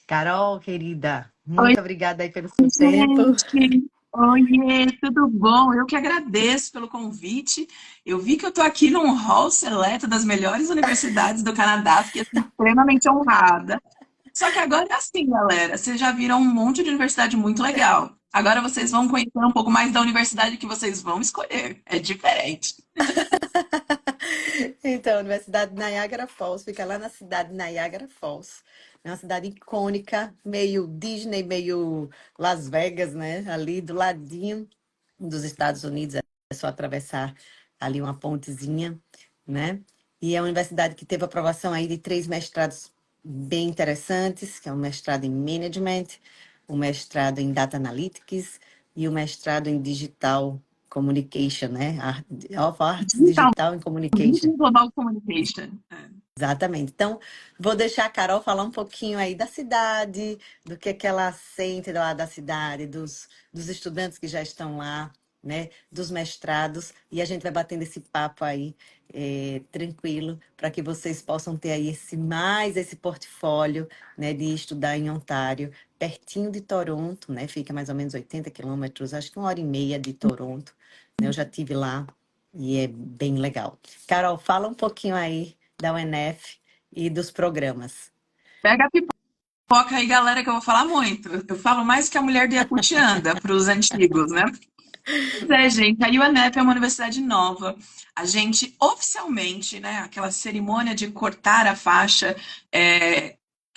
Carol, querida, Oi, muito obrigada aí pelo seu tempo. gente. Oiê, tudo bom? Eu que agradeço pelo convite. Eu vi que eu estou aqui num hall seleto das melhores universidades do Canadá, fiquei assim, extremamente honrada. Só que agora é assim, galera, vocês já viram um monte de universidade muito legal. Agora vocês vão conhecer um pouco mais da universidade que vocês vão escolher. É diferente. Então, a Universidade de Niagara Falls fica lá na cidade de Niagara Falls. É uma cidade icônica, meio Disney, meio Las Vegas, né? Ali do ladinho dos Estados Unidos, é só atravessar ali uma pontezinha, né? E é uma universidade que teve aprovação aí de três mestrados bem interessantes, que é o mestrado em Management, o mestrado em Data Analytics e o mestrado em Digital Communication, né? Of Arts Digital, Digital and Communication. Business Global Communication. É. Exatamente. Então, vou deixar a Carol falar um pouquinho aí da cidade, do que ela sente lá da cidade, dos estudantes que já estão lá, né? Dos mestrados, e a gente vai batendo esse papo aí, tranquilo, para que vocês possam ter aí esse portfólio, né, de estudar em Ontário, pertinho de Toronto, né? Fica mais ou menos 80 quilômetros, acho que 1 hora e meia de Toronto, né? Eu já tive lá e é bem legal. Carol, fala um pouquinho aí da UNF e dos programas. Pega a pipoca aí, galera, que eu vou falar muito. Eu falo mais que a mulher do Yakut anda para os antigos, né? Pois é, gente, a UNF é uma universidade nova. A gente oficialmente, né, aquela cerimônia de cortar a faixa,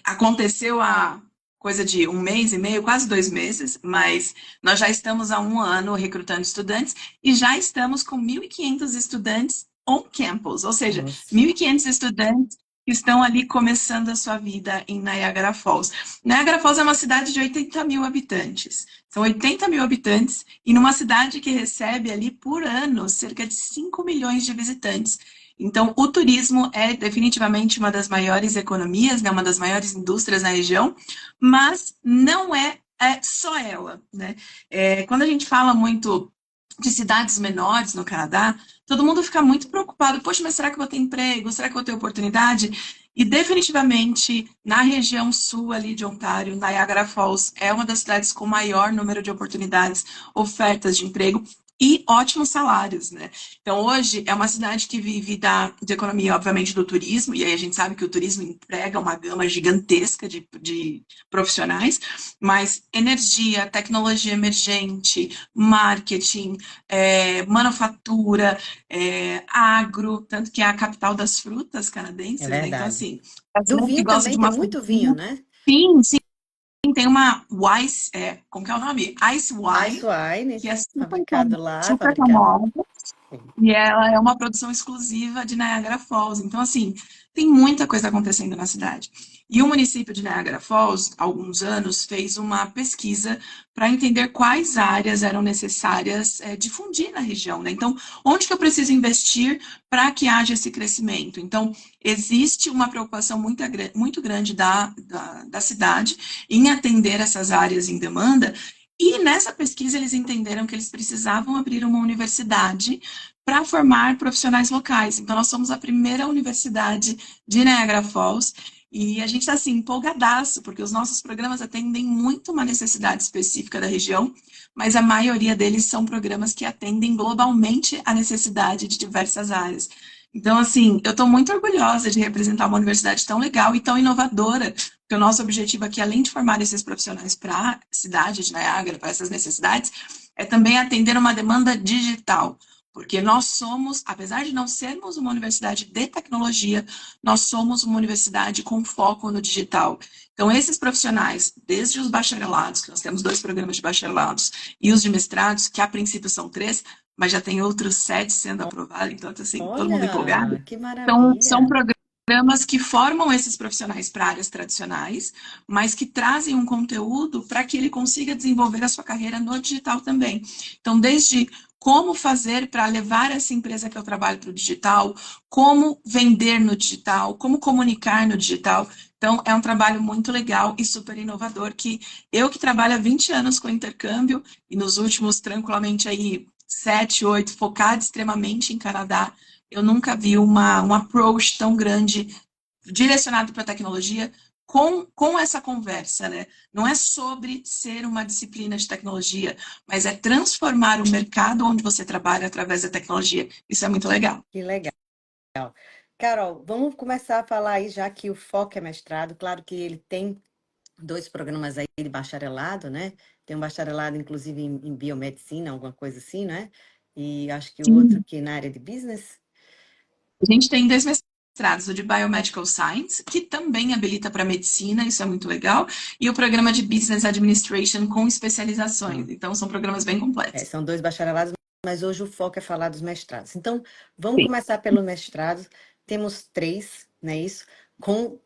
aconteceu há coisa de 1 mês e meio, quase 2 meses, mas nós já estamos há 1 ano recrutando estudantes e já estamos com 1.500 estudantes on campus, ou seja, Nossa, 1.500 estudantes que estão ali começando a sua vida em Niagara Falls. Niagara Falls é uma cidade de 80 mil habitantes. São 80 mil habitantes e numa cidade que recebe ali por ano cerca de 5 milhões de visitantes. Então, o turismo é definitivamente uma das maiores economias, né, uma das maiores indústrias na região, mas não é só ela, né? Quando a gente fala muito de cidades menores no Canadá, todo mundo fica muito preocupado. Poxa, mas será que eu vou ter emprego? Será que eu vou ter oportunidade? E definitivamente, na região sul ali de Ontário, Niagara Falls é uma das cidades com maior número de oportunidades, ofertas de emprego e ótimos salários, né? Então, hoje é uma cidade que vive de economia, obviamente, do turismo, e aí a gente sabe que o turismo emprega uma gama gigantesca de profissionais, mas energia, tecnologia emergente, marketing, manufatura, agro, tanto que é a capital das frutas é canadenses, né? Então, verdade. assim, Do brasileiro que vinho gosta de também tem uma muito vinho, frutinha, né? sim, sim, tem uma Ice, como que é o nome? Ice Ice Wine, Wine, que é fabricado lá, super fabricado. famosa, e ela é uma produção exclusiva de Niagara Falls. Então, assim, tem muita coisa acontecendo na cidade. E o município de Niagara Falls, há alguns anos, fez uma pesquisa para entender quais áreas eram necessárias difundir na região, né? Então, onde que eu preciso investir para que haja esse crescimento? Então, existe uma preocupação muito grande da cidade em atender essas áreas em demanda. E nessa pesquisa eles entenderam que eles precisavam abrir uma universidade para formar profissionais locais. Então, nós somos a primeira universidade de Niagara Falls e a gente está assim, empolgadaço, porque os nossos programas atendem muito uma necessidade específica da região, mas a maioria deles são programas que atendem globalmente a necessidade de diversas áreas. Então, assim, eu estou muito orgulhosa de representar uma universidade tão legal e tão inovadora, porque o nosso objetivo aqui, além de formar esses profissionais para a cidade de Niagara, para essas necessidades, é também atender uma demanda digital. Porque nós somos, apesar de não sermos uma universidade de tecnologia, nós somos uma universidade com foco no digital. Então, esses profissionais, desde os bacharelados, que nós temos 2 programas de bacharelados, e os de mestrados, que a princípio são 3, mas já tem outros 7 sendo aprovados, então, assim, todo mundo empolgado. Olha, que Então, são maravilha. programas que formam esses profissionais para áreas tradicionais, mas que trazem um conteúdo para que ele consiga desenvolver a sua carreira no digital também. Então, desde como fazer para levar essa empresa que eu trabalho para o digital, como vender no digital, como comunicar no digital. Então, é um trabalho muito legal e super inovador que eu que trabalho há 20 anos com intercâmbio e nos últimos, tranquilamente, aí, 7, 8, focado extremamente em Canadá, eu nunca vi um approach tão grande direcionado para a tecnologia com essa conversa, né? Não é sobre ser uma disciplina de tecnologia, mas é transformar o mercado onde você trabalha através da tecnologia. Isso é muito legal. Que legal. Carol, vamos começar a falar aí, já que o foco é mestrado. Claro que ele tem dois programas aí de bacharelado, né? Tem um bacharelado, inclusive, em biomedicina, alguma coisa assim, né? E acho que o outro Sim. que na área de business. A gente tem 2 mestrados, o de Biomedical Science, que também habilita para medicina, isso é muito legal, e o programa de Business Administration com especializações. Pronto. Então, são programas bem completos. São dois bacharelados, mas hoje o foco é falar dos mestrados. Então, vamos Sim. começar pelo mestrado. Temos três, não é isso? Com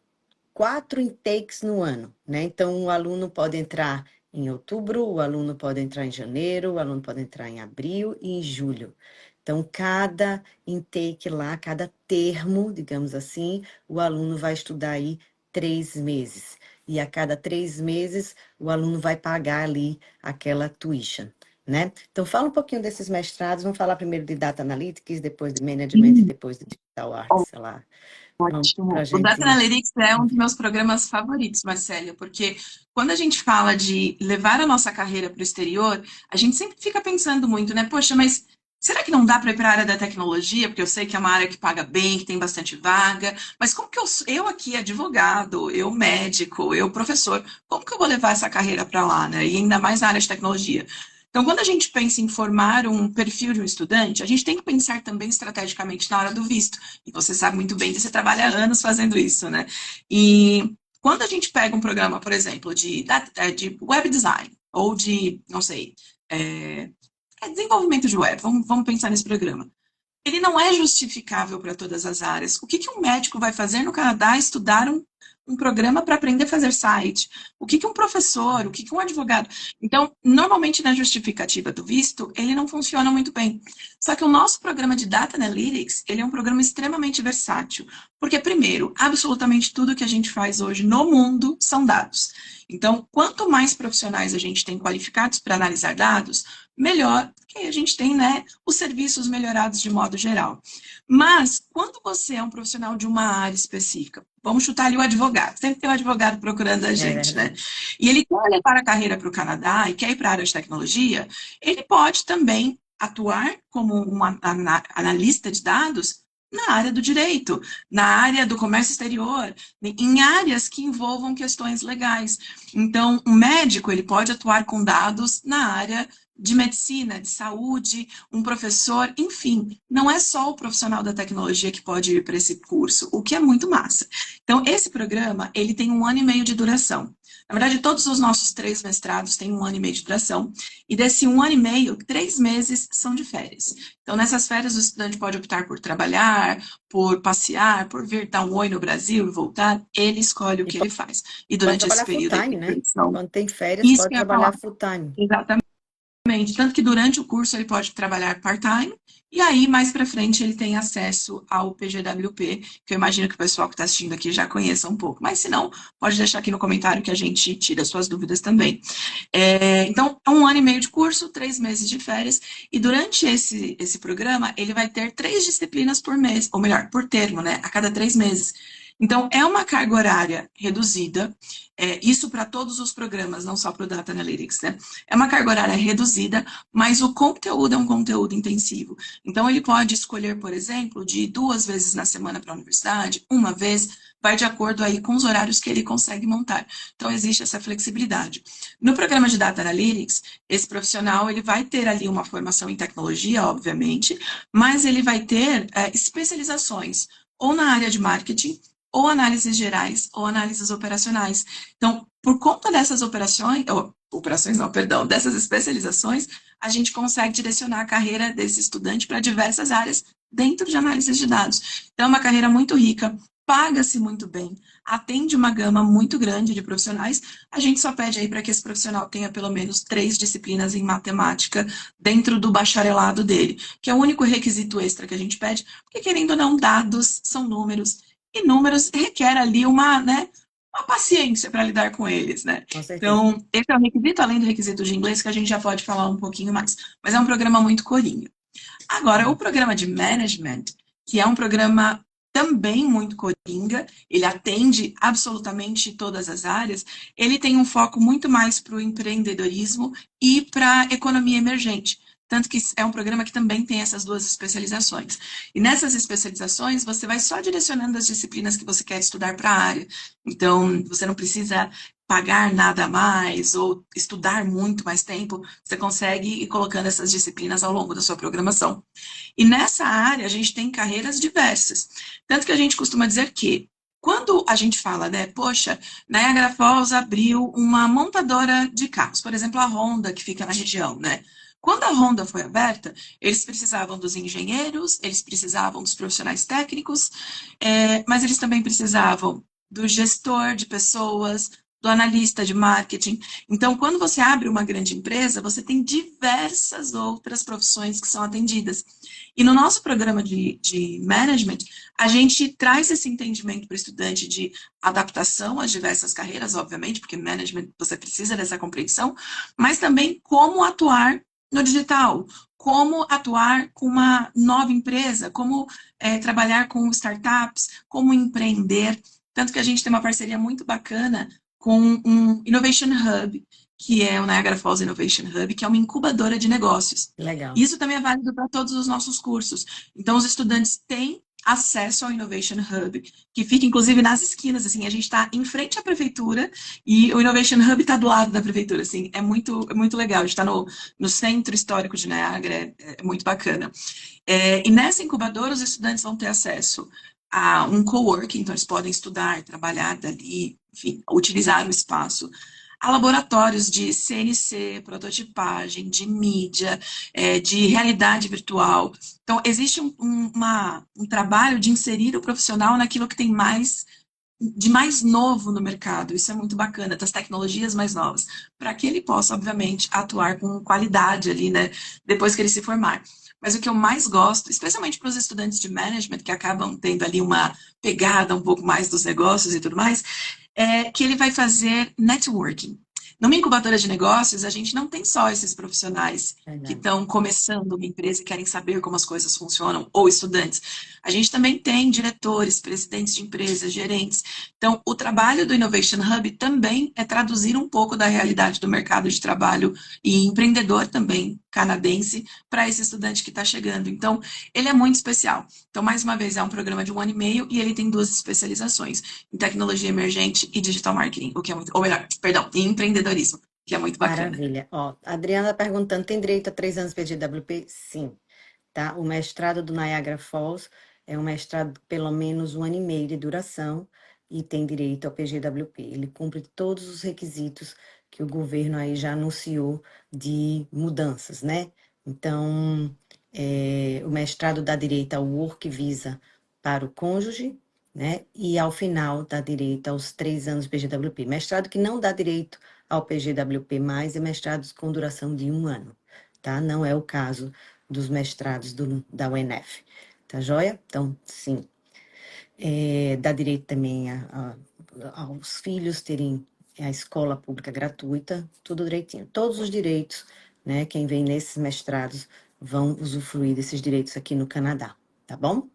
4 intakes no ano, né? Então, o aluno pode entrar em outubro, o aluno pode entrar em janeiro, o aluno pode entrar em abril e em julho. Então, cada intake lá, cada termo, digamos assim, o aluno vai estudar aí 3 meses. E a cada 3 meses, o aluno vai pagar ali aquela tuition, né? Então, fala um pouquinho desses mestrados. Vamos falar primeiro de Data Analytics, depois de Management e Sim. depois de Digital Arts, sei lá. Para Ótimo. O Data gente. Analytics é um dos meus programas favoritos, Marcélia, porque quando a gente fala de levar a nossa carreira para o exterior, a gente sempre fica pensando muito, né? Poxa, mas será que não dá para ir para a área da tecnologia? Porque eu sei que é uma área que paga bem, que tem bastante vaga, mas como que eu aqui, advogado, eu médico, eu professor, como que eu vou levar essa carreira para lá, né? E ainda mais na área de tecnologia. Então, quando a gente pensa em formar um perfil de um estudante, a gente tem que pensar também estrategicamente na hora do visto. E você sabe muito bem que você trabalha há anos fazendo isso, né? E quando a gente pega um programa, por exemplo, de web design, ou de, não sei, desenvolvimento de web, vamos pensar nesse programa. Ele não é justificável para todas as áreas. O que que um médico vai fazer no Canadá? Estudar um programa para aprender a fazer site. O que que um professor, o que que um advogado. Então, normalmente na justificativa do visto, ele não funciona muito bem. Só que o nosso programa de Data Analytics, ele é um programa extremamente versátil. Porque, primeiro, absolutamente tudo que a gente faz hoje no mundo são dados. Então, quanto mais profissionais a gente tem qualificados para analisar dados, melhor, porque a gente tem, né, os serviços melhorados de modo geral. Mas, quando você é um profissional de uma área específica, vamos chutar ali o advogado, sempre tem um advogado procurando a É gente, né? verdade. E ele quer levar a carreira para o Canadá e quer ir para a área de tecnologia, ele pode também atuar como um analista de dados na área do direito, na área do comércio exterior, em áreas que envolvam questões legais. Então, um médico, ele pode atuar com dados na área de medicina, de saúde, um professor, enfim, não é só o profissional da tecnologia que pode ir para esse curso, o que é muito massa. Então, esse programa, ele tem 1 ano e meio de duração. Na verdade, todos os nossos 3 mestrados têm 1 ano e meio de duração, e desse 1 ano e meio, 3 meses são de férias. Então, nessas férias, o estudante pode optar por trabalhar, por passear, por vir dar um oi no Brasil e voltar, ele escolhe o E que ele faz. E pode durante esse trabalhar full período aí time, tem né? permissão. Quando tem férias, Isso pode que eu ia falar. trabalhar full time. Exatamente. Tanto que durante o curso ele pode trabalhar part-time, e aí mais para frente ele tem acesso ao PGWP, que eu imagino que o pessoal que está assistindo aqui já conheça um pouco. Mas se não, pode deixar aqui no comentário que a gente tira suas dúvidas também. Então, é 1 ano e meio de curso, 3 meses de férias, e durante esse programa ele vai ter 3 disciplinas por mês, ou melhor, por termo, né? A cada 3 meses. Então, é uma carga horária reduzida, isso para todos os programas, não só para o Data Analytics, né? É uma carga horária reduzida, mas o conteúdo é um conteúdo intensivo. Então, ele pode escolher, por exemplo, de 2 vezes na semana para a universidade, uma vez, vai de acordo aí com os horários que ele consegue montar. Então, existe essa flexibilidade. No programa de Data Analytics, esse profissional ele vai ter ali uma formação em tecnologia, obviamente, mas ele vai ter especializações ou na área de marketing, ou análises gerais, ou análises operacionais. Então, por conta dessas operações não, perdão, dessas especializações, a gente consegue direcionar a carreira desse estudante para diversas áreas dentro de análises de dados. Então, é uma carreira muito rica, paga-se muito bem, atende uma gama muito grande de profissionais. A gente só pede aí para que esse profissional tenha pelo menos 3 disciplinas em matemática dentro do bacharelado dele, que é o único requisito extra que a gente pede, porque querendo ou não, dados são números, e números requer ali uma paciência para lidar com eles, né? Com certeza. Então, esse é o requisito, além do requisito de inglês, que a gente já pode falar um pouquinho mais. Mas é um programa muito corinho. Agora, o programa de management, que é um programa também muito coringa, ele atende absolutamente todas as áreas, ele tem um foco muito mais para o empreendedorismo e para a economia emergente. Tanto que é um programa que também tem essas duas especializações. E nessas especializações, você vai só direcionando as disciplinas que você quer estudar para a área. Então, você não precisa pagar nada a mais ou estudar muito mais tempo, você consegue ir colocando essas disciplinas ao longo da sua programação. E nessa área, a gente tem carreiras diversas. Tanto que a gente costuma dizer que, quando a gente fala, né, poxa, Niagara Falls abriu uma montadora de carros, por exemplo, a Honda, que fica na região, né? Quando a Honda foi aberta, eles precisavam dos engenheiros, eles precisavam dos profissionais técnicos, mas eles também precisavam do gestor de pessoas, do analista de marketing. Então, quando você abre uma grande empresa, você tem diversas outras profissões que são atendidas. E no nosso programa de management, a gente traz esse entendimento para o estudante de adaptação às diversas carreiras, obviamente, porque management você precisa dessa compreensão, mas também como atuar no digital, como atuar com uma nova empresa, como trabalhar com startups, como empreender. Tanto que a gente tem uma parceria muito bacana com um Innovation Hub, que é o Niagara Falls Innovation Hub, que é uma incubadora de negócios. Legal. Isso também é válido para todos os nossos cursos. Então, os estudantes têm acesso ao Innovation Hub, que fica inclusive nas esquinas, assim, a gente está em frente à prefeitura e o Innovation Hub está do lado da prefeitura, assim, é muito legal, a gente está no centro histórico de Niagara, é muito bacana. E nessa incubadora, os estudantes vão ter acesso a um coworking, então eles podem estudar, trabalhar dali, enfim, utilizar o espaço, a laboratórios de CNC, prototipagem, de mídia, de realidade virtual. Então, existe um trabalho de inserir o profissional naquilo que tem de mais novo no mercado. Isso é muito bacana, das tecnologias mais novas, para que ele possa, obviamente, atuar com qualidade ali, né, depois que ele se formar. Mas o que eu mais gosto, especialmente para os estudantes de management, que acabam tendo ali uma pegada um pouco mais dos negócios e tudo mais, é que ele vai fazer networking. Numa incubadora de negócios, a gente não tem só esses profissionais que Verdade. estão começando uma empresa e querem saber como as coisas funcionam, ou estudantes. A gente também tem diretores, presidentes de empresas, gerentes. Então, o trabalho do Innovation Hub também é traduzir um pouco da realidade do mercado de trabalho e empreendedor também canadense para esse estudante que está chegando. Então, ele é muito especial. Então, mais uma vez, é um programa de 1 ano e meio e ele tem 2 especializações, em tecnologia emergente e digital marketing, o que é muito, ou melhor, perdão, em empreendedorismo, que é muito bacana. Maravilha. Ó, a Adriana tá perguntando, tem direito a 3 anos PGWP? Sim, tá? O mestrado do Niagara Falls é um mestrado de pelo menos 1 ano e meio de duração e tem direito ao PGWP. Ele cumpre todos os requisitos que o governo aí já anunciou de mudanças, né? Então, o mestrado dá direito ao Work Visa para o cônjuge, né? E ao final dá direito aos 3 anos PGWP. Mestrado que não dá direito ao PGWP+, e mestrados com duração de 1 ano, tá? Não é o caso dos mestrados da UNF, tá joia? Então, sim. Dá direito também aos filhos terem a escola pública gratuita, tudo direitinho. Todos os direitos, né? Quem vem nesses mestrados vão usufruir desses direitos aqui no Canadá, tá bom?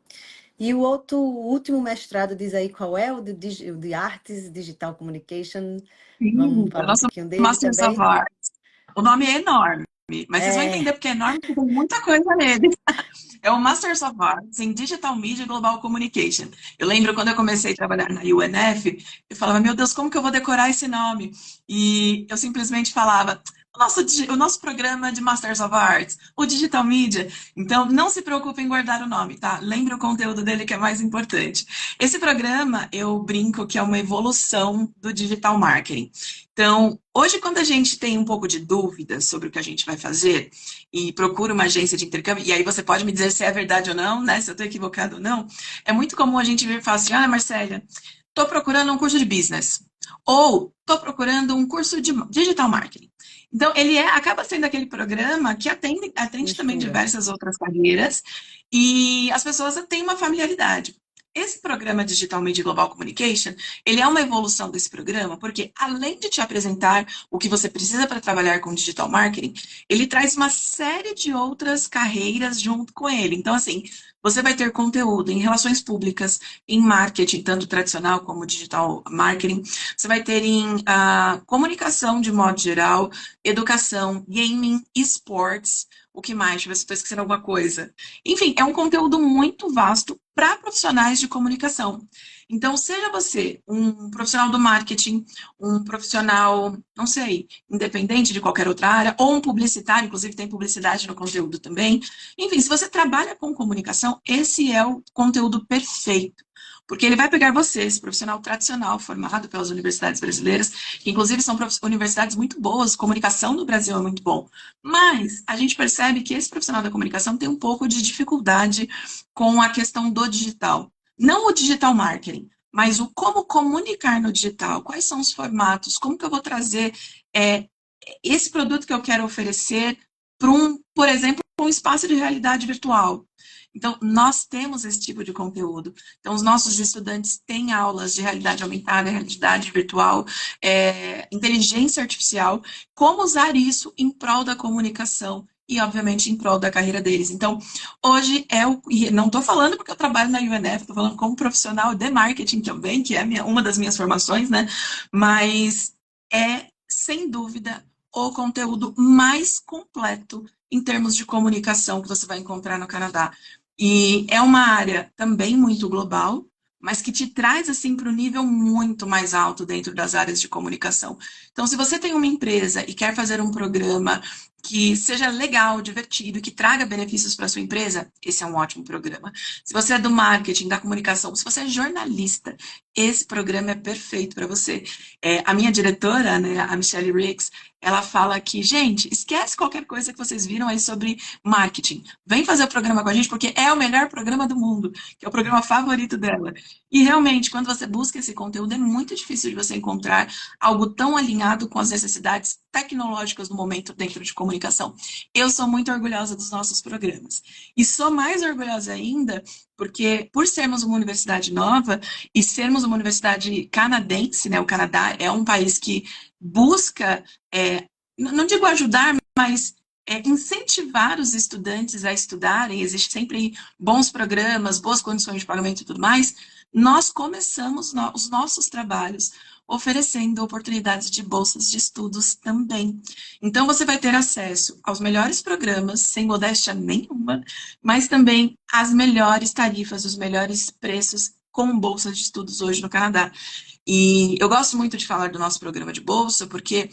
E o último mestrado, diz aí qual é, o de Artes Digital Communication. Vamos Sim, é o falar um nosso pouquinho dele Masters of também? Arts. O nome é enorme, mas vocês vão entender É, porque é enorme, porque tem muita coisa nele. É o Masters of Arts em Digital Media e Global Communication. Eu lembro quando eu comecei a trabalhar na UNF, eu falava, meu Deus, como que eu vou decorar esse nome? E eu simplesmente falava, o nosso programa de Masters of Arts, o Digital Media. Então, não se preocupe em guardar o nome, tá? Lembre o conteúdo dele que é mais importante. Esse programa, eu brinco que é uma evolução do digital marketing. Então, hoje, quando a gente tem um pouco de dúvida sobre o que a gente vai fazer e procura uma agência de intercâmbio, e aí você pode me dizer se é verdade ou não, né? Se eu estou equivocado ou não, é muito comum a gente vir e falar assim, ah, Marcélia, estou procurando um curso de business. Ou estou procurando um curso de digital marketing. Então, acaba sendo aquele programa que atende também mistura. diversas outras carreiras e as pessoas têm uma familiaridade. esse programa Digital Media Global Communication, ele é uma evolução desse programa, porque além de te apresentar o que você precisa para trabalhar com digital marketing, ele traz uma série de outras carreiras junto com ele. Então, assim, você vai ter conteúdo em relações públicas, em marketing, tanto tradicional como digital marketing. Você vai ter em comunicação de modo geral, educação, gaming, esportes. O que mais? Deixa eu ver se estou esquecendo alguma coisa. Enfim, é um conteúdo muito vasto para profissionais de comunicação. Então, seja você um profissional do marketing, um profissional, não sei, independente de qualquer outra área, ou um publicitário, inclusive tem publicidade no conteúdo também. Enfim, se você trabalha com comunicação, esse é o conteúdo perfeito. Porque ele vai pegar você, esse profissional tradicional, formado pelas universidades brasileiras, que inclusive são universidades muito boas, comunicação no Brasil é muito bom. Mas a gente percebe que esse profissional da comunicação tem um pouco de dificuldade com a questão do digital. Não o digital marketing, mas o como comunicar no digital, quais são os formatos, como que eu vou trazer esse produto que eu quero oferecer para por exemplo, um espaço de realidade virtual. Então, nós temos esse tipo de conteúdo. Então, os nossos estudantes têm aulas de realidade aumentada, realidade virtual, inteligência artificial, como usar isso em prol da comunicação e, obviamente, em prol da carreira deles. Então, hoje e não estou falando porque eu trabalho na UNF, estou falando como profissional de marketing também, que é uma das minhas formações, né? Mas sem dúvida, o conteúdo mais completo em termos de comunicação que você vai encontrar no Canadá. E é uma área também muito global, mas que te traz assim para o nível muito mais alto dentro das áreas de comunicação. Então, se você tem uma empresa e quer fazer um programa que seja legal, divertido, que traga benefícios para sua empresa, esse é um ótimo programa. Se você é do marketing, da comunicação, se você é jornalista, esse programa é perfeito para você. A minha diretora, né, a Michelle Riggs, ela fala que, gente, esquece qualquer coisa que vocês viram aí sobre marketing. Vem fazer o programa com a gente, porque é o melhor programa do mundo, que é o programa favorito dela. E realmente, quando você busca esse conteúdo, é muito difícil de você encontrar algo tão alinhado com as necessidades tecnológicas do momento dentro de comunicação. Eu sou muito orgulhosa dos nossos programas. E sou mais orgulhosa ainda porque, por sermos uma universidade nova e sermos uma universidade canadense, né? O Canadá é um país que busca, não digo ajudar, mas incentivar os estudantes a estudarem, existe sempre bons programas, boas condições de pagamento e tudo mais, nós começamos os nossos trabalhos oferecendo oportunidades de bolsas de estudos também. Então, você vai ter acesso aos melhores programas, sem modéstia nenhuma, mas também às melhores tarifas, os melhores preços com bolsas de estudos hoje no Canadá. E eu gosto muito de falar do nosso programa de bolsa, porque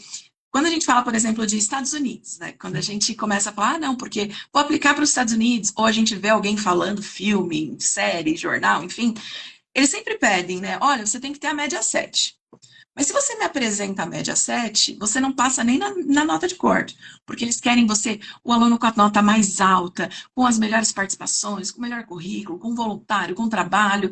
quando a gente fala, por exemplo, de Estados Unidos, né? Quando a gente começa a falar, não, porque vou aplicar para os Estados Unidos, ou a gente vê alguém falando filme, série, jornal, enfim, eles sempre pedem, né? Olha, você tem que ter a média 7. Mas se você me apresenta a média 7, você não passa nem na nota de corte, porque eles querem você, o aluno com a nota mais alta, com as melhores participações, com o melhor currículo, com voluntário, com trabalho.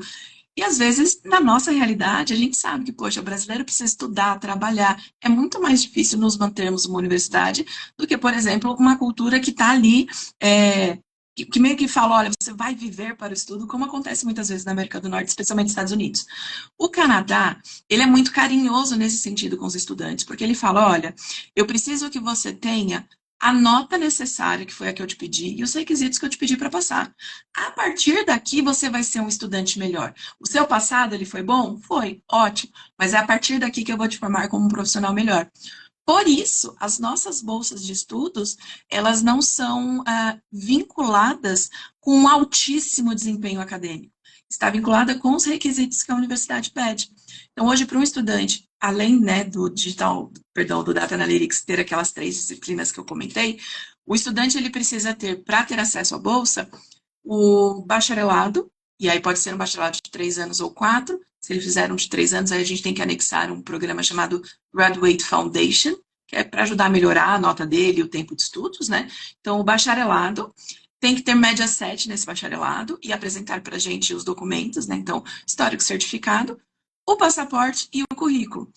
E às vezes, na nossa realidade, a gente sabe que, poxa, o brasileiro precisa estudar, trabalhar. É muito mais difícil nos mantermos uma universidade do que, por exemplo, uma cultura que está ali, que meio que fala, olha, você vai viver para o estudo, como acontece muitas vezes na América do Norte, especialmente nos Estados Unidos. O Canadá, ele é muito carinhoso nesse sentido com os estudantes, porque ele fala, olha, eu preciso que você tenha a nota necessária, que foi a que eu te pedi, e os requisitos que eu te pedi para passar. A partir daqui, você vai ser um estudante melhor. O seu passado, ele foi bom? Foi, ótimo. Mas é a partir daqui que eu vou te formar como um profissional melhor. Por isso, as nossas bolsas de estudos, elas não são vinculadas com um altíssimo desempenho acadêmico. Está vinculada com os requisitos que a universidade pede. Então, hoje, para um estudante, além, né, do do Data Analytics, ter aquelas 3 disciplinas que eu comentei, o estudante ele precisa ter, para ter acesso à bolsa, o bacharelado, e aí pode ser um bacharelado de 3 anos ou 4. Se ele fizer um de 3 anos, aí a gente tem que anexar um programa chamado Graduate Foundation, que é para ajudar a melhorar a nota dele e o tempo de estudos, né? Então, o bacharelado tem que ter média 7 nesse bacharelado e apresentar para a gente os documentos, né? Então, histórico certificado, o passaporte e o currículo.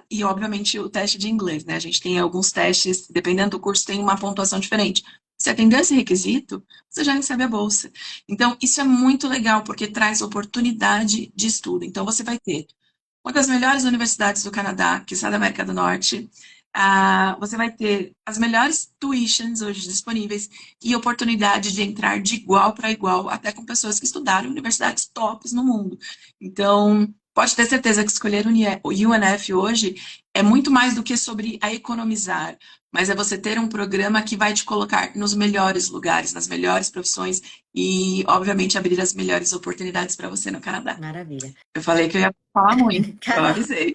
E, obviamente, o teste de inglês, né? A gente tem alguns testes, dependendo do curso, tem uma pontuação diferente. Se Se atender esse requisito, você já recebe a bolsa. Então, isso é muito legal, porque traz oportunidade de estudo. Então, você vai ter uma das melhores universidades do Canadá, que está da América do Norte. Você vai ter as melhores tuitions hoje disponíveis e oportunidade de entrar de igual para igual, até com pessoas que estudaram em universidades tops no mundo. Então, pode ter certeza que escolher o UNF hoje é muito mais do que sobre a economizar, mas é você ter um programa que vai te colocar nos melhores lugares, nas melhores profissões e, obviamente, abrir as melhores oportunidades para você no Canadá. Maravilha. Eu falei que eu ia falar muito, eu Carol, avisei.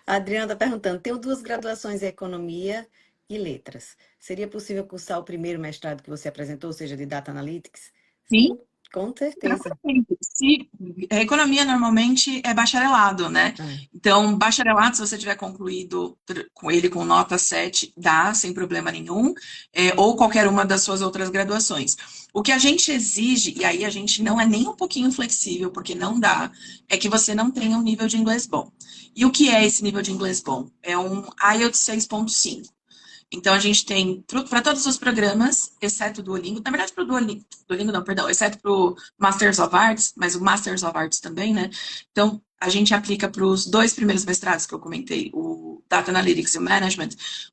a Adriana está perguntando: tenho duas graduações em economia e letras. Seria possível cursar o primeiro mestrado que você apresentou, ou seja, de Data Analytics? Sim, Sim, com certeza. tranquilamente. Se, a economia normalmente é bacharelado, né? Ah, Então, bacharelado, se você tiver concluído com ele com nota 7, dá sem problema nenhum, ou qualquer uma das suas outras graduações. O que a gente exige, e aí a gente não é nem um pouquinho flexível, porque não dá, é que você não tenha um nível de inglês bom. E o que é esse nível de inglês bom? É um IELTS 6.5. Então, a gente tem para todos os programas, exceto o Duolingo, na verdade, para o Duolingo não, perdão, exceto para o Masters of Arts, mas o Masters of Arts também, né? Então, a gente aplica para os dois primeiros mestrados que eu comentei, o Data Analytics e o Management,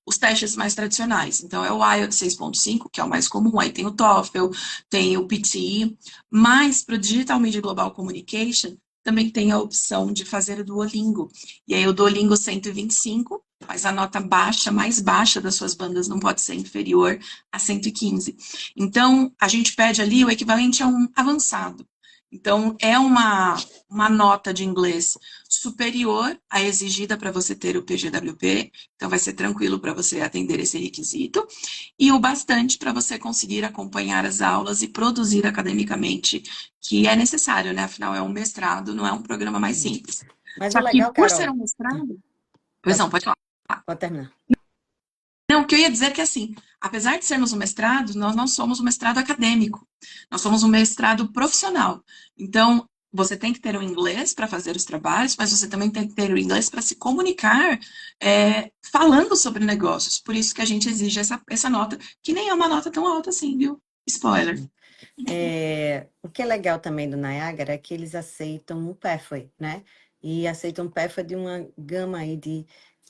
os testes mais tradicionais. Então, é o IELTS 6.5, que é o mais comum, aí tem o TOEFL, tem o PTE, mas para o Digital Media Global Communication, também tem a opção de fazer o Duolingo. E aí, o Duolingo 125, mas a nota baixa, mais baixa das suas bandas não pode ser inferior a 115. Então, a gente pede ali o equivalente a um avançado. Então, é uma nota de inglês superior à exigida para você ter o PGWP, então vai ser tranquilo para você atender esse requisito, e o bastante para você conseguir acompanhar as aulas e produzir academicamente, que é necessário, né? Afinal, é um mestrado, não é um programa mais sim. simples. Mas o Só que, legal, por ser Carol, um mestrado... Pois pode, não, pode falar. pode terminar. Não, o que eu ia dizer é que, assim, apesar de sermos um mestrado, nós não somos um mestrado acadêmico. Nós somos um mestrado profissional. Então, você tem que ter o inglês para fazer os trabalhos, mas você também tem que ter o inglês para se comunicar falando sobre negócios. Por isso que a gente exige essa nota, que nem é uma nota tão alta assim, viu? Spoiler. O que é legal também do Niagara é que eles aceitam o Pathway, né? E aceitam o Pathway de uma gama aí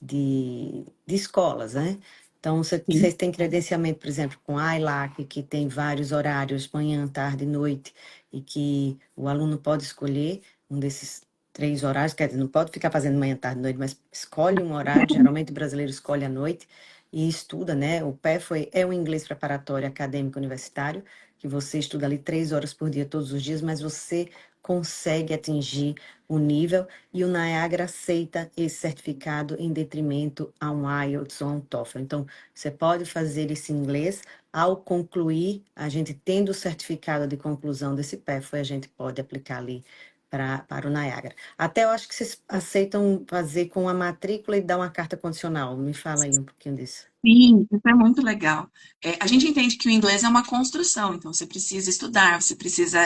de escolas, né? Então, Sim. vocês têm credenciamento, por exemplo, com a ILAC, que tem vários horários, manhã, tarde e noite, e que o aluno pode escolher um desses três horários, quer dizer, não pode ficar fazendo manhã, tarde e noite, mas escolhe um horário, geralmente o brasileiro escolhe à noite e estuda, né? O Pathway é um inglês preparatório acadêmico universitário, que você estuda ali 3 horas por dia, todos os dias, mas você consegue atingir o nível e o Niagara aceita esse certificado em detrimento a um IELTS ou a um TOEFL. Então, você pode fazer esse inglês. Ao concluir, a gente tendo o certificado de conclusão desse PEF, a gente pode aplicar ali para o Niagara. Até eu acho que vocês aceitam fazer com a matrícula e dar uma carta condicional. Me fala aí um pouquinho disso. Sim, isso é muito legal. A gente entende que o inglês é uma construção, então você precisa estudar, você precisa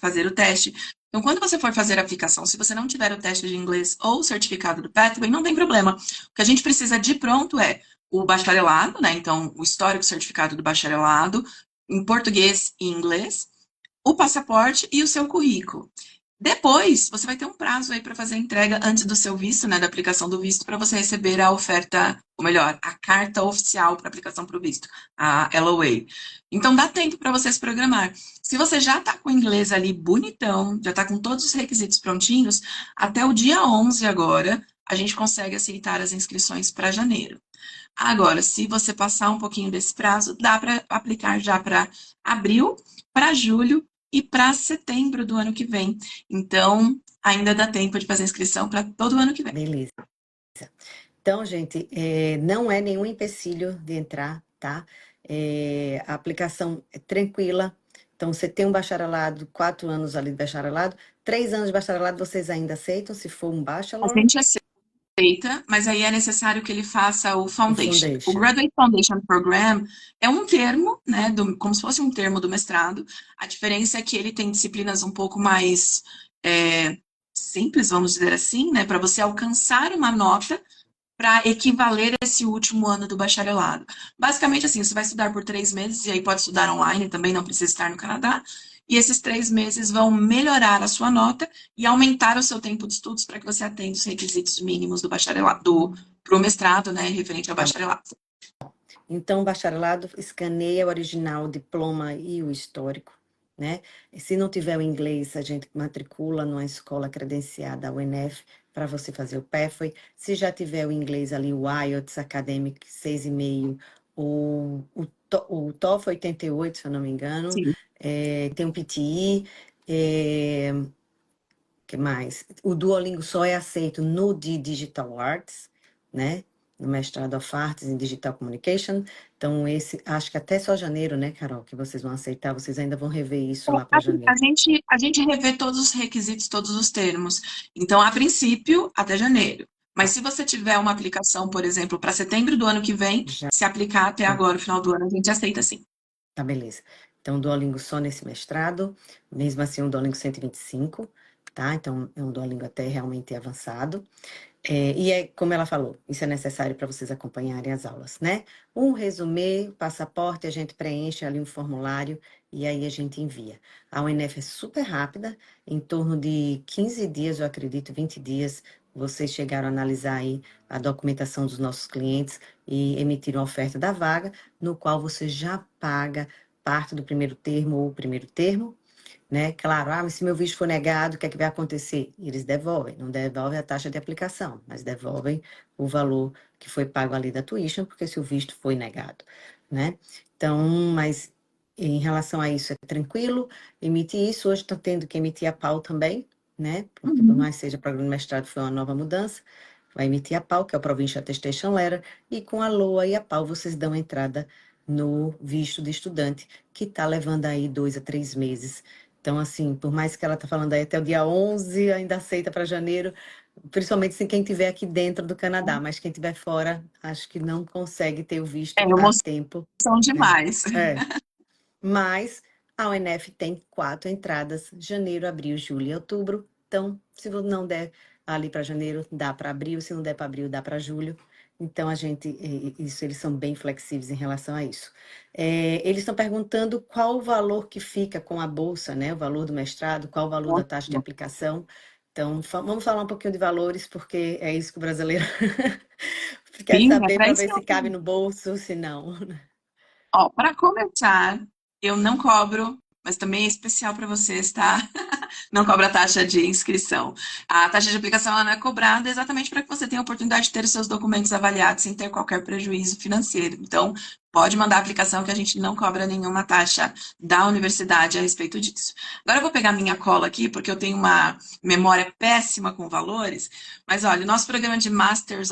fazer o teste. Então, quando você for fazer a aplicação, se você não tiver o teste de inglês ou o certificado do Pathway, não tem problema. O que a gente precisa de pronto é o bacharelado, né? Então, o histórico certificado do bacharelado, em português e inglês, o passaporte e o seu currículo. Depois, você vai ter um prazo aí para fazer a entrega antes do seu visto, né, da aplicação do visto, para você receber a oferta, ou melhor, a carta oficial para aplicação para o visto, a LOA. Então, dá tempo para você se programar. Se você já está com o inglês ali bonitão, já está com todos os requisitos prontinhos, até o dia 11 agora, a gente consegue aceitar as inscrições para janeiro. Agora, se você passar um pouquinho desse prazo, dá para aplicar já para abril, para julho e para setembro do ano que vem. Então, ainda dá tempo de fazer inscrição para todo ano que vem. Beleza. Então, gente, não é nenhum empecilho de entrar, tá? A aplicação é tranquila. Então, você tem um bacharelado, 4 anos ali de bacharelado, 3 anos de bacharelado vocês ainda aceitam, se for um A bachelor, gente aceita, mas aí é necessário que ele faça o o Foundation. O foundation. Graduate Foundation Program é um termo, né, como se fosse um termo do mestrado. A diferença é que ele tem disciplinas um pouco mais simples, vamos dizer assim, né, para você alcançar uma nota para equivaler esse último ano do bacharelado. Basicamente, assim, você vai estudar por 3 meses, e aí pode estudar online também, não precisa estar no Canadá, e esses 3 meses vão melhorar a sua nota e aumentar o seu tempo de estudos para que você atenda os requisitos mínimos do bacharelado, para o mestrado, né, referente ao Tá. bacharelado. Então, o bacharelado escaneia o original, o diploma e o histórico, né? E se não tiver o inglês, a gente matricula numa escola credenciada, a UNF, para você fazer o PATHWAY. Se já tiver o inglês ali, o IELTS Academic 6,5, o TOEFL 88, se eu não me engano, Sim. tem o PTE, que mais? O Duolingo só é aceito no de Digital Arts, né? No mestrado of Arts em Digital Communication. Então, esse, acho que até só janeiro, né, Carol, que vocês vão aceitar. Vocês ainda vão rever isso lá para A janeiro. gente, a gente revê todos os requisitos, todos os termos. Então, a princípio, até janeiro. Mas Tá, se você tiver uma aplicação, por exemplo, para setembro do ano que vem, já, se aplicar até agora, o final do ano, a gente aceita sim. tá, beleza. Então, Duolingo só nesse mestrado, mesmo assim, um Duolingo 125, tá? Então, é um Duolingo até realmente avançado. E é como ela falou, isso é necessário para vocês acompanharem as aulas, né? Um resumê, passaporte, a gente preenche ali um formulário e aí a gente envia. A UNF é super rápida, em torno de 15 dias, eu acredito, 20 dias, vocês chegaram a analisar aí a documentação dos nossos clientes e emitiram a oferta da vaga, no qual você já paga parte do primeiro termo ou o primeiro termo, né? Claro, mas se meu visto for negado, o que é que vai acontecer? Eles devolvem, não devolvem a taxa de aplicação, mas devolvem o valor que foi pago ali da tuition, porque se o visto foi negado, né? Então, mas em relação a isso é tranquilo, emite isso, hoje estou tendo que emitir a PAU também, né? Porque por Uhum. mais que seja programa de mestrado, foi uma nova mudança, vai emitir a PAU, que é o Provincial Attestation Letter, e com a LOA e a PAU vocês dão entrada no visto de estudante, que está levando aí 2 a 3 meses. Então, assim, por mais que ela tá falando aí até o dia 11, ainda aceita para janeiro, principalmente se quem estiver aqui dentro do Canadá, mas quem estiver fora, acho que não consegue ter o É visto a emoção tempo, né? demais. É. Mas a UNF tem 4 entradas, janeiro, abril, julho e outubro. Então, se não der ali para janeiro, dá para abril, se não der para abril, dá para julho. Então, isso, eles são bem flexíveis em relação a isso. Eles estão perguntando qual o valor que fica com a bolsa, né? O valor do mestrado, qual o valor da taxa de aplicação. Então, vamos falar um pouquinho de valores, porque é isso que o brasileiro quer Sim, é saber para para isso ver que se eu cabe vim. no bolso, se não. Ó, para começar, eu não cobro, mas também é especial para vocês, tá? Não cobra taxa de inscrição. A taxa de aplicação ela não é cobrada exatamente para que você tenha a oportunidade de ter os seus documentos avaliados sem ter qualquer prejuízo financeiro. Então, pode mandar a aplicação que a gente não cobra nenhuma taxa da universidade a respeito disso. Agora eu vou pegar minha cola aqui, porque eu tenho uma memória péssima com valores, mas olha, o nosso programa de Masters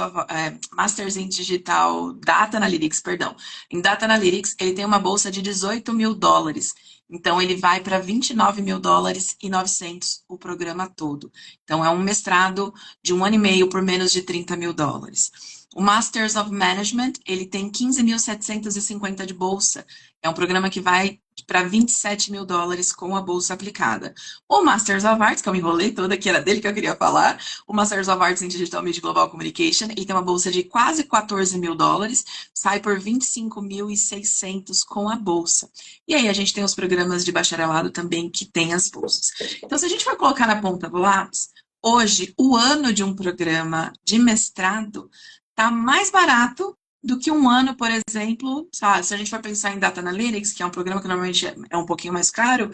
em Digital Data Analytics, perdão, em Data Analytics, ele tem uma bolsa de US$ 18.000. Então, ele vai para US$ 29.900 o programa todo. Então, é um mestrado de 1 ano e meio por menos de US$ 30.000. O Masters of Management, ele tem 15.750 de bolsa. É um programa que vai para US$ 27.000 com a bolsa aplicada. O Masters of Arts, que eu me enrolei toda, que era dele que eu queria falar, o Masters of Arts em Digital Media e Global Communication, ele tem uma bolsa de quase US$ 14.000, sai por 25.600 com a bolsa. E aí a gente tem os programas de bacharelado também que tem as bolsas. Então, se a gente for colocar na ponta do lápis, hoje o ano de um programa de mestrado está mais barato do que um ano, por exemplo, sabe, se a gente for pensar em Data Analytics, que é um programa que normalmente é um pouquinho mais caro,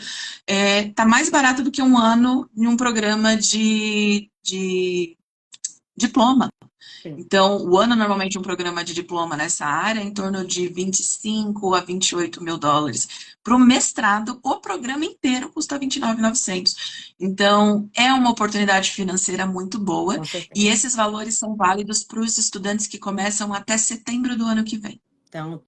está mais barato do que um ano em um programa de diploma. Sim. Então, o ano normalmente um programa de diploma nessa área é em torno de 25 a US$ 28.000. Para o mestrado, o programa inteiro custa 29.900. Então, é uma oportunidade financeira muito boa Com e certeza. esses valores são válidos para os estudantes que começam até setembro do ano que vem. Então,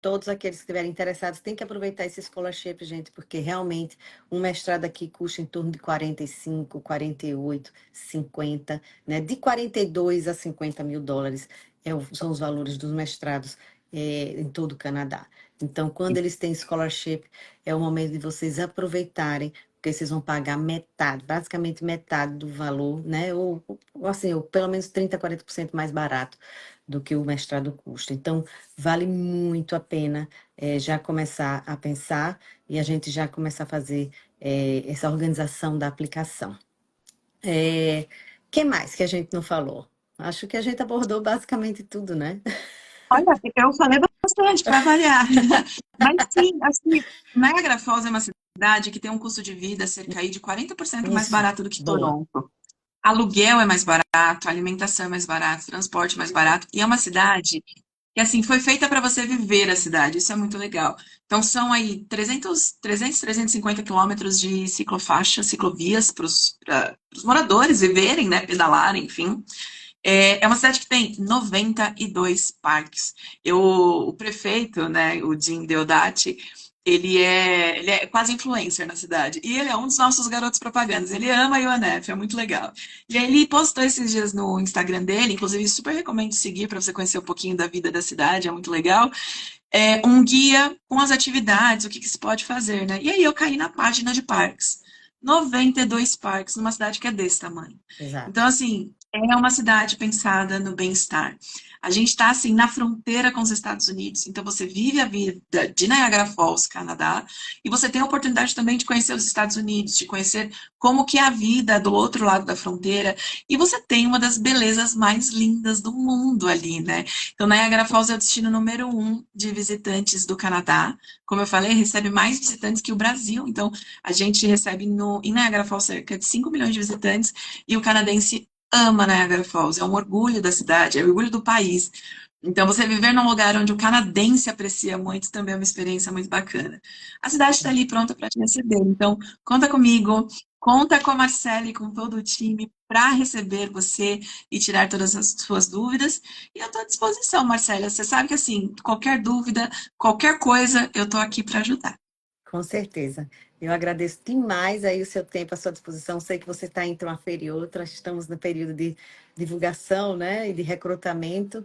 todos aqueles que estiverem interessados têm que aproveitar esse scholarship, gente, porque realmente um mestrado aqui custa em torno de 45, 48, 50, né? De 42 a US$ 50.000 são os valores dos mestrados em todo o Canadá. Então, quando eles têm scholarship, é o momento de vocês aproveitarem, porque vocês vão pagar metade, basicamente metade do valor, né? Ou assim, ou pelo menos 30, 40% mais barato do que o mestrado custa. Então, vale muito a pena já começar a pensar e a gente já começar a fazer essa organização da aplicação. Que mais que a gente não falou? Acho que a gente abordou basicamente tudo, né? Olha, eu falei bastante para variar. Mas sim, assim, Niagara Falls é uma cidade que tem um custo de vida cerca aí de 40% mais Isso, barato do que boa. Toronto. Aluguel é mais barato, alimentação é mais barato, transporte é mais barato. E é uma cidade que, assim, foi feita para você viver a cidade. Isso é muito legal. Então, são aí 350 quilômetros de ciclofaixa, ciclovias para os moradores viverem, né, pedalarem, enfim. É uma cidade que tem 92 parques. O prefeito, né, o Jim Deodati, ele é quase influencer na cidade. E ele é um dos nossos garotos propagandas. Ele ama a UNF, é muito legal. E aí ele postou esses dias no Instagram dele, inclusive super recomendo seguir para você conhecer um pouquinho da vida da cidade, é muito legal. Um guia com as atividades, o que se pode fazer, né? E aí eu caí na página de parques. 92 parques numa cidade que é desse tamanho. Então, Exato. assim, é uma cidade pensada no bem-estar. A gente está, assim, na fronteira com os Estados Unidos, então você vive a vida de Niagara Falls, Canadá, e você tem a oportunidade também de conhecer os Estados Unidos, de conhecer como que é a vida do outro lado da fronteira, e você tem uma das belezas mais lindas do mundo ali, né? Então, Niagara Falls é o destino número 1 de visitantes do Canadá. Como eu falei, recebe mais visitantes que o Brasil. Então, a gente recebe em Niagara Falls cerca de 5 milhões de visitantes e o canadense ama Niagara Falls. É um orgulho da cidade, é um orgulho do país. Então, você viver num lugar onde o canadense aprecia muito também é uma experiência muito bacana. A cidade está ali pronta para te receber. Então, conta comigo, conta com a Marcela e com todo o time para receber você e tirar todas as suas dúvidas. E eu estou à disposição, Marcela. Você sabe que, assim, qualquer dúvida, qualquer coisa, eu estou aqui para ajudar. Com certeza. Eu agradeço demais aí o seu tempo, a sua disposição. Sei que você está entre uma feira e outra, estamos no período de divulgação, né, e de recrutamento,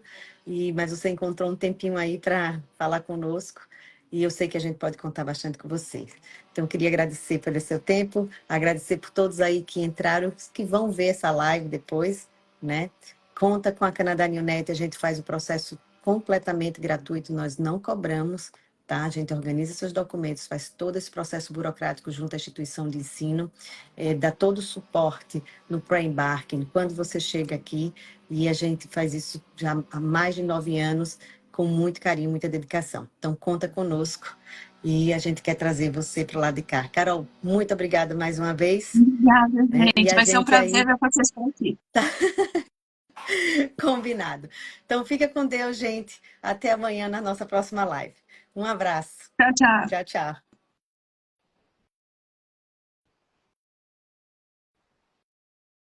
mas você encontrou um tempinho aí para falar conosco e eu sei que a gente pode contar bastante com você. Então, eu queria agradecer pelo seu tempo, agradecer por todos aí que entraram, que vão ver essa live depois, né? Conta com a Canadá Newnet, a gente faz o processo completamente gratuito, nós não cobramos, tá? A gente organiza seus documentos, faz todo esse processo burocrático junto à instituição de ensino, dá todo o suporte no pré-embarking, quando você chega aqui, e a gente faz isso já há mais de 9 anos, com muito carinho, muita dedicação. Então, conta conosco e a gente quer trazer você para o lado de cá. Carol, muito obrigada mais uma vez, Obrigada, né? E gente. a Vai ser um gente prazer aí, ver vocês por aqui. combinado. Então, fica com Deus, gente. Até amanhã na nossa próxima live. Um abraço. Tchau, tchau. Tchau, tchau.